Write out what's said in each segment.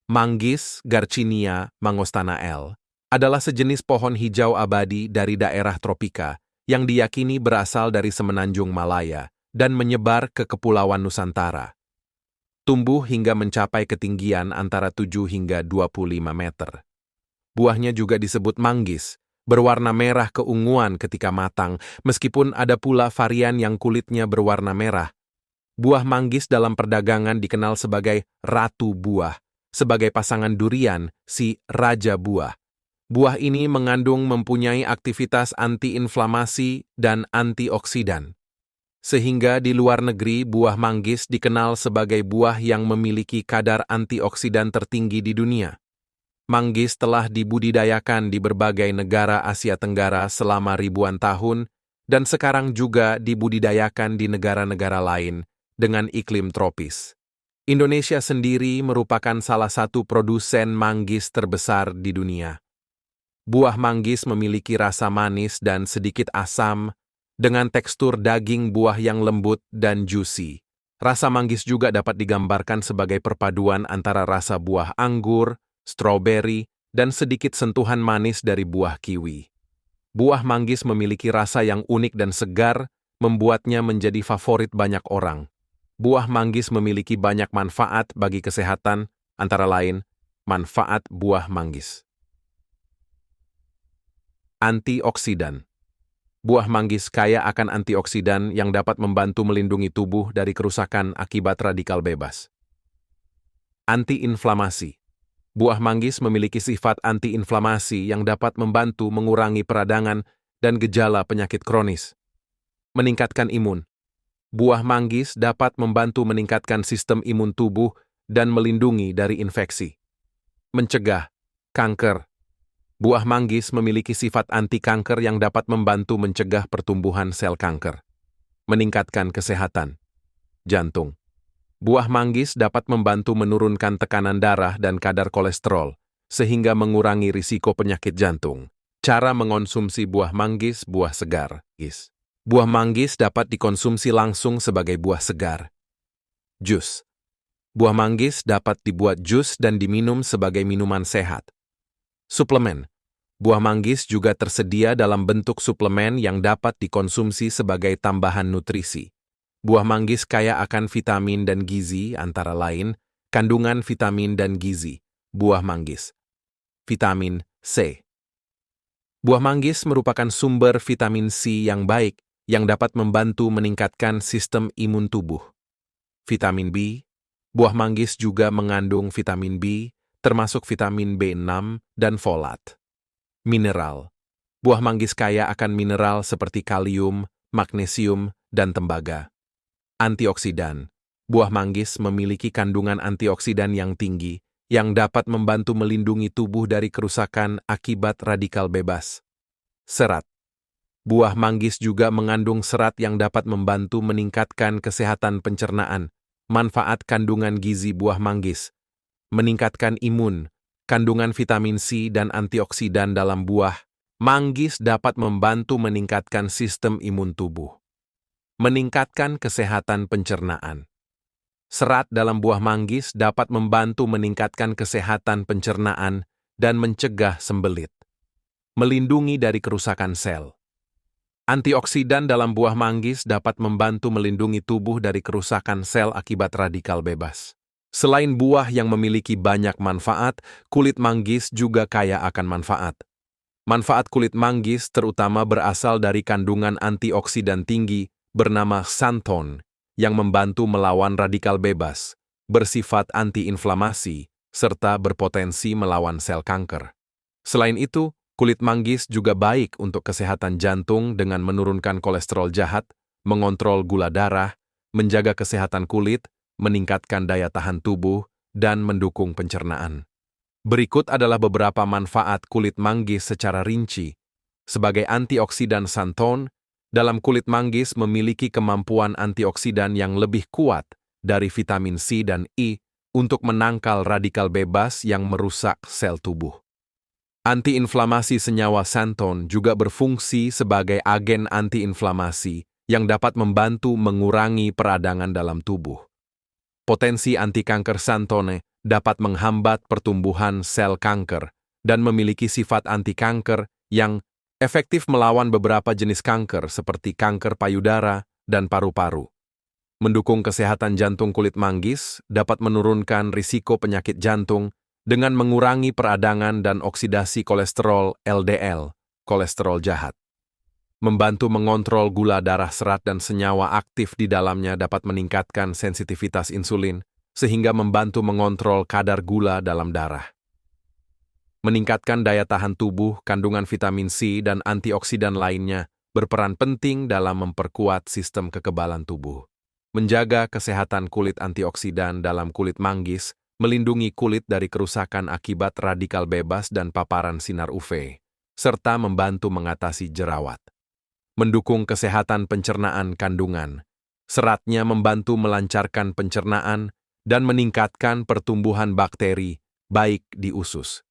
Manggis Garcinia mangostana L. adalah sejenis pohon hijau abadi dari daerah tropika yang diyakini berasal dari semenanjung Malaya dan menyebar ke Kepulauan Nusantara. Tumbuh hingga mencapai ketinggian antara 7 hingga 25 meter. Buahnya juga disebut manggis, berwarna merah keunguan ketika matang, meskipun ada pula varian yang kulitnya berwarna merah. Buah manggis dalam perdagangan dikenal sebagai ratu buah, sebagai pasangan durian, si raja buah. Buah ini mempunyai aktivitas antiinflamasi dan antioksidan. Sehingga di luar negeri, buah manggis dikenal sebagai buah yang memiliki kadar antioksidan tertinggi di dunia. Manggis telah dibudidayakan di berbagai negara Asia Tenggara selama ribuan tahun, dan sekarang juga dibudidayakan di negara-negara lain dengan iklim tropis. Indonesia sendiri merupakan salah satu produsen manggis terbesar di dunia. Buah manggis memiliki rasa manis dan sedikit asam, dengan tekstur daging buah yang lembut dan juicy. Rasa manggis juga dapat digambarkan sebagai perpaduan antara rasa buah anggur, stroberi, dan sedikit sentuhan manis dari buah kiwi. Buah manggis memiliki rasa yang unik dan segar, membuatnya menjadi favorit banyak orang. Buah manggis memiliki banyak manfaat bagi kesehatan, antara lain, manfaat buah manggis. Antioksidan. Buah manggis kaya akan antioksidan yang dapat membantu melindungi tubuh dari kerusakan akibat radikal bebas. Antiinflamasi. Buah manggis memiliki sifat antiinflamasi yang dapat membantu mengurangi peradangan dan gejala penyakit kronis. Meningkatkan imun. Buah manggis dapat membantu meningkatkan sistem imun tubuh dan melindungi dari infeksi. Mencegah kanker. Buah manggis memiliki sifat anti-kanker yang dapat membantu mencegah pertumbuhan sel kanker. Meningkatkan kesehatan jantung. Buah manggis dapat membantu menurunkan tekanan darah dan kadar kolesterol, sehingga mengurangi risiko penyakit jantung. Cara mengonsumsi buah manggis, buah segar. Buah manggis dapat dikonsumsi langsung sebagai buah segar. Jus. Buah manggis dapat dibuat jus dan diminum sebagai minuman sehat. Suplemen. Buah manggis juga tersedia dalam bentuk suplemen yang dapat dikonsumsi sebagai tambahan nutrisi. Buah manggis kaya akan vitamin dan gizi, antara lain, kandungan vitamin dan gizi. Buah manggis. Vitamin C. Buah manggis merupakan sumber vitamin C yang baik, yang dapat membantu meningkatkan sistem imun tubuh. Vitamin B. Buah manggis juga mengandung vitamin B, termasuk vitamin B6 dan folat. Mineral. Buah manggis kaya akan mineral seperti kalium, magnesium, dan tembaga. Antioksidan. Buah manggis memiliki kandungan antioksidan yang tinggi, yang dapat membantu melindungi tubuh dari kerusakan akibat radikal bebas. Serat. Buah manggis juga mengandung serat yang dapat membantu meningkatkan kesehatan pencernaan. Manfaat kandungan gizi buah manggis. Meningkatkan imun. Kandungan vitamin C dan antioksidan dalam buah manggis dapat membantu meningkatkan sistem imun tubuh. Meningkatkan kesehatan pencernaan. Serat dalam buah manggis dapat membantu meningkatkan kesehatan pencernaan dan mencegah sembelit. Melindungi dari kerusakan sel. Antioksidan dalam buah manggis dapat membantu melindungi tubuh dari kerusakan sel akibat radikal bebas. Selain buah yang memiliki banyak manfaat, kulit manggis juga kaya akan manfaat. Manfaat kulit manggis terutama berasal dari kandungan antioksidan tinggi bernama xanthone yang membantu melawan radikal bebas, bersifat antiinflamasi, serta berpotensi melawan sel kanker. Selain itu, kulit manggis juga baik untuk kesehatan jantung dengan menurunkan kolesterol jahat, mengontrol gula darah, menjaga kesehatan kulit, meningkatkan daya tahan tubuh, dan mendukung pencernaan. Berikut adalah beberapa manfaat kulit manggis secara rinci. Sebagai antioksidan xanthone, dalam kulit manggis memiliki kemampuan antioksidan yang lebih kuat dari vitamin C dan E untuk menangkal radikal bebas yang merusak sel tubuh. Antiinflamasi senyawa xanthone juga berfungsi sebagai agen antiinflamasi yang dapat membantu mengurangi peradangan dalam tubuh. Potensi anti-kanker xanthone dapat menghambat pertumbuhan sel kanker dan memiliki sifat anti-kanker yang efektif melawan beberapa jenis kanker seperti kanker payudara dan paru-paru. Mendukung kesehatan jantung kulit manggis dapat menurunkan risiko penyakit jantung dengan mengurangi peradangan dan oksidasi kolesterol LDL, kolesterol jahat. Membantu mengontrol gula darah, serat, dan senyawa aktif di dalamnya dapat meningkatkan sensitivitas insulin, sehingga membantu mengontrol kadar gula dalam darah. Meningkatkan daya tahan tubuh, kandungan vitamin C, dan antioksidan lainnya berperan penting dalam memperkuat sistem kekebalan tubuh. Menjaga kesehatan kulit. Antioksidan dalam kulit manggis melindungi kulit dari kerusakan akibat radikal bebas dan paparan sinar UV, serta membantu mengatasi jerawat. Mendukung kesehatan pencernaan. Kandungan seratnya membantu melancarkan pencernaan dan meningkatkan pertumbuhan bakteri, baik di usus.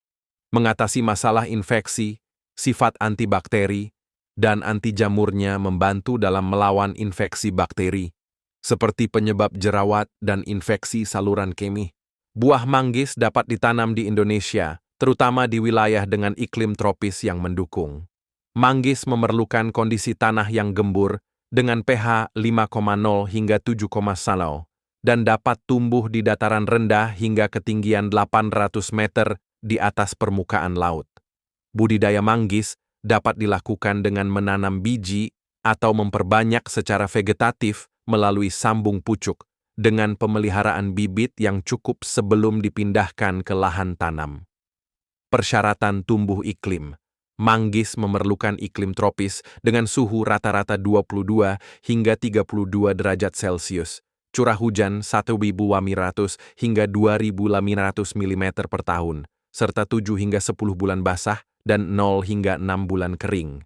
Mengatasi masalah infeksi, sifat antibakteri, dan anti jamurnya membantu dalam melawan infeksi bakteri, seperti penyebab jerawat dan infeksi saluran kemih. Buah manggis dapat ditanam di Indonesia, terutama di wilayah dengan iklim tropis yang mendukung. Manggis memerlukan kondisi tanah yang gembur dengan pH 5,0 hingga 7,1 dan dapat tumbuh di dataran rendah hingga ketinggian 800 meter di atas permukaan laut. Budidaya manggis dapat dilakukan dengan menanam biji atau memperbanyak secara vegetatif melalui sambung pucuk dengan pemeliharaan bibit yang cukup sebelum dipindahkan ke lahan tanam. Persyaratan tumbuh iklim. Manggis memerlukan iklim tropis dengan suhu rata-rata 22 hingga 32 derajat Celcius, curah hujan 1.500 hingga 2.500 mm per tahun, serta 7 hingga 10 bulan basah dan 0 hingga 6 bulan kering.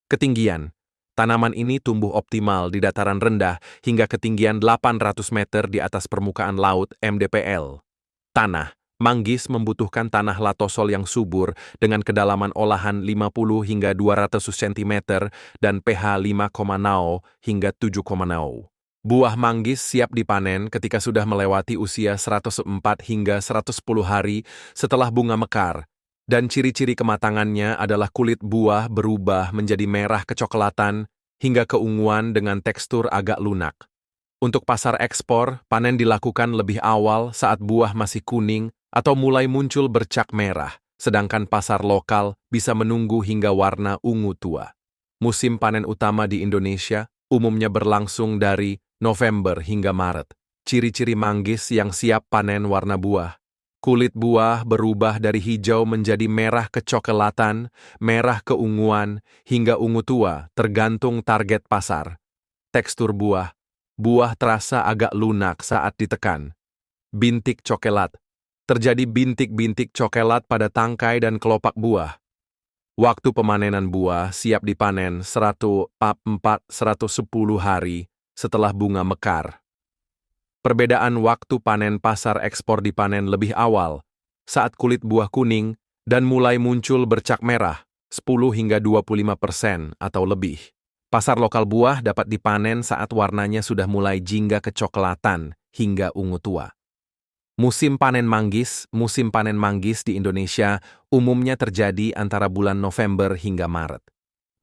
Ketinggian. Tanaman ini tumbuh optimal di dataran rendah hingga ketinggian 800 meter di atas permukaan laut (mdpl). Tanah. Manggis membutuhkan tanah latosol yang subur dengan kedalaman olahan 50 hingga 200 cm dan pH 5,0 hingga 7,0. Buah manggis siap dipanen ketika sudah melewati usia 104 hingga 110 hari setelah bunga mekar, dan ciri-ciri kematangannya adalah kulit buah berubah menjadi merah kecoklatan hingga keunguan dengan tekstur agak lunak. Untuk pasar ekspor, panen dilakukan lebih awal saat buah masih kuning atau mulai muncul bercak merah, sedangkan pasar lokal bisa menunggu hingga warna ungu tua. Musim panen utama di Indonesia umumnya berlangsung dari November hingga Maret. Ciri-ciri manggis yang siap panen: warna buah. Kulit buah berubah dari hijau menjadi merah kecoklatan, merah keunguan, hingga ungu tua, tergantung target pasar. Tekstur buah. Buah terasa agak lunak saat ditekan. Bintik coklat. Terjadi bintik-bintik coklat pada tangkai dan kelopak buah. Waktu pemanenan buah siap dipanen 104-110 hari setelah bunga mekar. Perbedaan waktu panen: pasar ekspor dipanen lebih awal, saat kulit buah kuning dan mulai muncul bercak merah, 10 hingga 25% atau lebih. Pasar lokal buah dapat dipanen saat warnanya sudah mulai jingga kecoklatan hingga ungu tua. Musim panen manggis di Indonesia umumnya terjadi antara bulan November hingga Maret.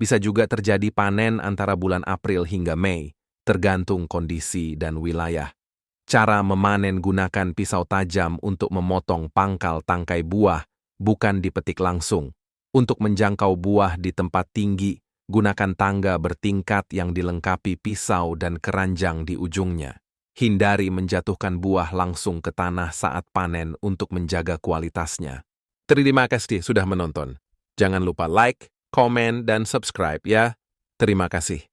Bisa juga terjadi panen antara bulan April hingga Mei, tergantung kondisi dan wilayah. Cara memanen: gunakan pisau tajam untuk memotong pangkal tangkai buah, bukan dipetik langsung. Untuk menjangkau buah di tempat tinggi, gunakan tangga bertingkat yang dilengkapi pisau dan keranjang di ujungnya. Hindari menjatuhkan buah langsung ke tanah saat panen untuk menjaga kualitasnya. Terima kasih sudah menonton. Jangan lupa like, komen, dan subscribe ya. Terima kasih.